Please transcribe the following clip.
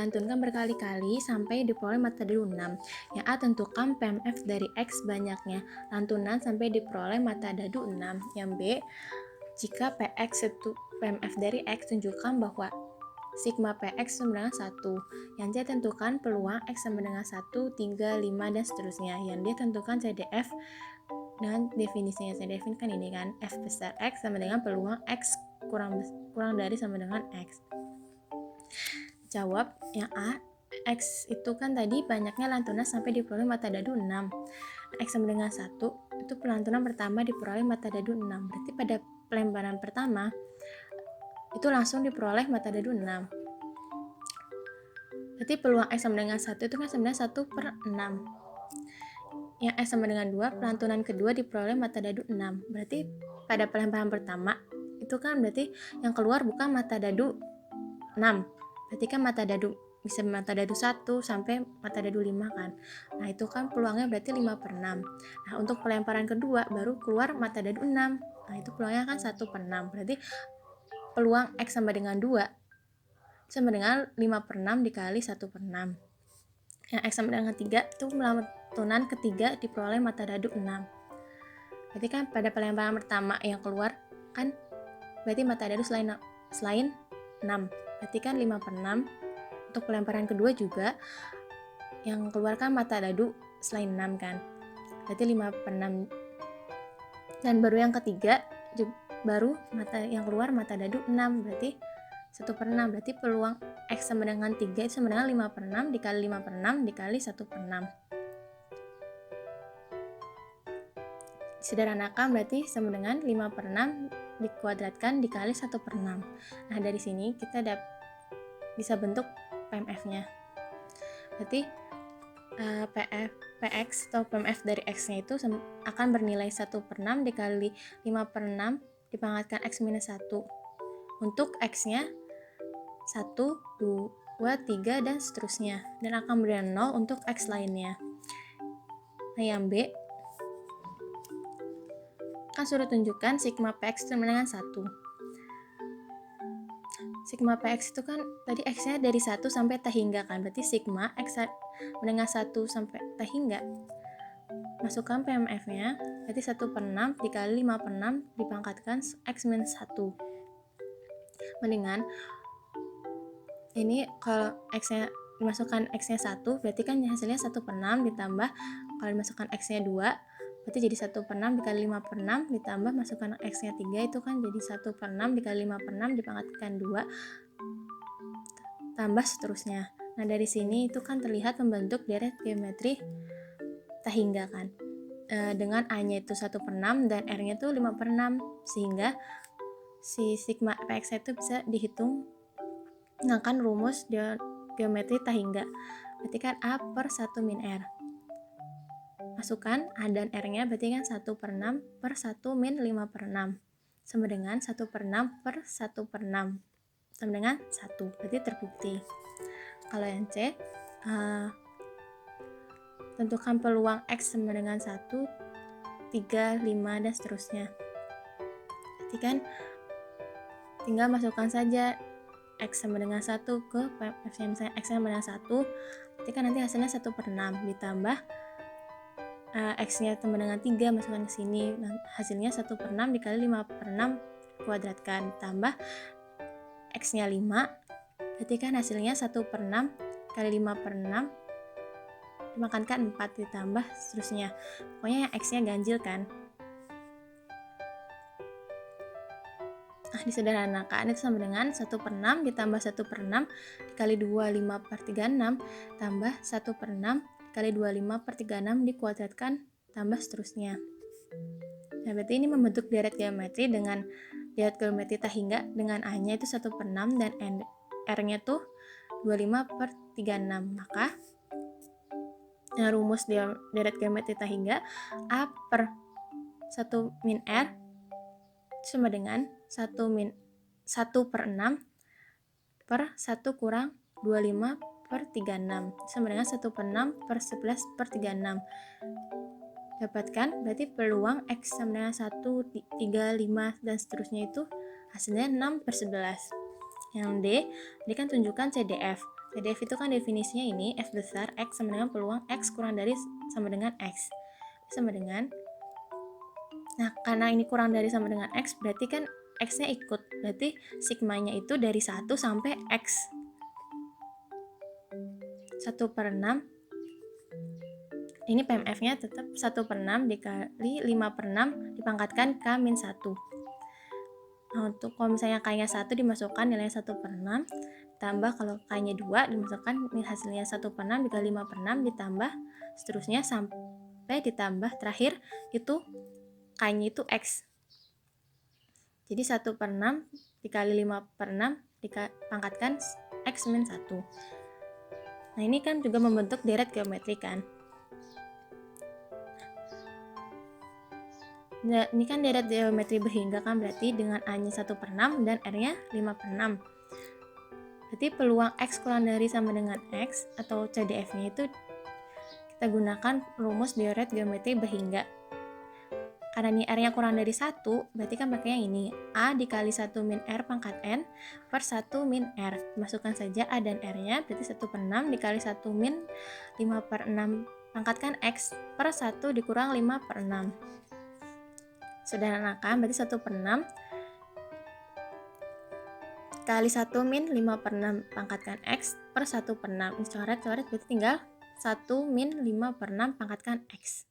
lantunkan berkali-kali sampai diperoleh mata dadu 6. Yang A, tentukan PMF dari X banyaknya lantunan sampai diperoleh mata dadu 6. Yang B, jika PX itu PMF dari X, tunjukkan bahwa sigma PX sama dengan 1. Yang C, tentukan peluang X sama dengan 1, 3, 5, dan seterusnya. Yang D, tentukan CDF dengan definisinya. CDF ini kan ini kan, F besar X sama dengan peluang X kurang dari sama dengan X. Jawab yang A. X itu kan tadi banyaknya lantunan sampai diperoleh mata dadu 6. X sama dengan 1, itu pelantunan pertama diperoleh mata dadu 6. Berarti pada pelemparan pertama itu langsung diperoleh mata dadu 6. Berarti peluang X sama dengan 1 itu kan sebenarnya 1/6. Yang X sama dengan 2, pelantunan kedua diperoleh mata dadu 6. Berarti pada pelemparan pertama itu kan berarti yang keluar bukan mata dadu 6. Berarti kan bisa mata dadu 1 sampai mata dadu 5 kan. Nah, itu kan peluangnya berarti 5/6. Nah, untuk pelemparan kedua baru keluar mata dadu 6. Nah, itu peluangnya kan 1/6. Berarti peluang X sama dengan 2 sama dengan 5/6 dikali 1/6. Yang X sama dengan 3 itu pelantunan ketiga diperoleh mata dadu 6. Berarti kan pada pelemparan pertama yang keluar kan berarti mata dadu selain 6. Berarti kan 5/6. Untuk pelemparan kedua juga yang keluar kan mata dadu selain 6 kan. Berarti 5/6. Dan baru yang ketiga baru yang keluar mata dadu 6. Berarti 1/6. Berarti peluang X sama dengan 3 itu sama dengan 5/6 dikali 5/6 dikali 1/6. Sederhanakan berarti sama dengan 5/6 dikuadratkan dikali 1/6. Nah, dari sini kita bisa bentuk PMF-nya. Berarti PX atau PMF dari X-nya itu akan bernilai 1/6 dikali 5/6 dipangkatkan X minus 1. Untuk X-nya 1, 2, 3, dan seterusnya. Dan akan bernilai 0 untuk X lainnya. Nah, yang B kan suruh tunjukkan sigma PX sama dengan 1. Sigma PX itu kan tadi X-nya dari 1 sampai T hingga kan. Berarti sigma X dengan 1 sampai T hingga. Masukkan PMF-nya. Berarti 1/6 dikali 5/6 dipangkatkan X minus 1. Mendingan ini kalau X-nya dimasukkan X-nya 1, berarti kan hasilnya 1/6 ditambah kalau dimasukkan X-nya 2, berarti jadi 1/6 dikali 5/6 ditambah masukkan X-nya 3, itu kan jadi 1/6 dikali 5/6 dipangkatkan 2 tambah seterusnya. Nah, dari sini itu kan terlihat membentuk deret geometri T hingga kan. Dengan A-nya itu 1/6 dan R-nya itu 5/6, sehingga si sigma PX itu bisa dihitung menggunakan rumus geometri T hingga. Berarti kan A per 1 min R. Masukkan A dan R-nya, berarti kan 1/6 per 1 min 5/6 sama dengan 1/6 per 1/6 sama dengan 1. Berarti terbukti. Kalau yang C, tentukan peluang X sama dengan 1, 3, 5, dan seterusnya. Berarti kan tinggal masukkan saja X sama dengan 1 ke PMF-nya. Misalnya X sama dengan 1, berarti kan nanti hasilnya 1/6 ditambah X-nya sama dengan 3, masukkan ke sini. Nah, hasilnya 1/6 dikali 5/6 kuadratkan, tambah X-nya 5, berarti kan hasilnya 1/6 kali 5/6 dimakankan 4 ditambah seterusnya. Pokoknya yang X-nya ganjil kan. Nah, disederhanakan itu sama dengan 1/6 ditambah 1/6 dikali 25/36 tambah 1/6 dikali 25/36 dikuadratkan tambah seterusnya. Nah, berarti ini membentuk deret geometri dengan deret geometri T hingga dengan A-nya itu 1/6 dan R-nya tuh 25/36. Maka rumus deret geometri T hingga A per 1 min R sama dengan 1/6 per 1 kurang 25/36 sama dengan 1/6 per 11/36. Dapatkan berarti peluang X sama dengan 1, 3, 5, dan seterusnya itu hasilnya 6/11. Yang D, ini kan tunjukkan CDF. PDF itu kan definisinya ini, F besar X sama dengan peluang X kurang dari sama dengan X. Sama dengan, nah karena ini kurang dari sama dengan X, berarti kan X-nya ikut. Berarti sigmanya itu dari 1 sampai X. 1/6. Ini PMF-nya tetap 1/6 dikali 5/6 dipangkatkan K-1. Nah, untuk kalau misalnya K-nya 1 dimasukkan nilainya 1/6, ditambah kalau K-nya 2 dimasukkan hasilnya 1/6 dikali 5/6 ditambah seterusnya sampai ditambah terakhir itu K-nya itu X. Jadi 1/6 dikali 5/6 dipangkatkan X-1. Nah, ini kan juga membentuk deret geometri kan. Nah, ini kan deret geometri berhingga kan, berarti dengan A-nya 1/6 dan R-nya 5/6. Berarti peluang X kurang dari sama dengan X atau CDF-nya itu kita gunakan rumus deret geometri berhingga. Karena ini R-nya kurang dari 1, berarti kan pakainya ini. A dikali 1 min R pangkat N per 1 min R. Masukkan saja A dan R-nya, berarti 1/6 dikali 1 min 5/6 pangkatkan X per 1 dikurang 5/6. Sederhanakan, berarti 1/6 kali 1 min 5/6 pangkatkan X per 1/6. Ini coret berarti tinggal 1 min 5/6 pangkatkan X.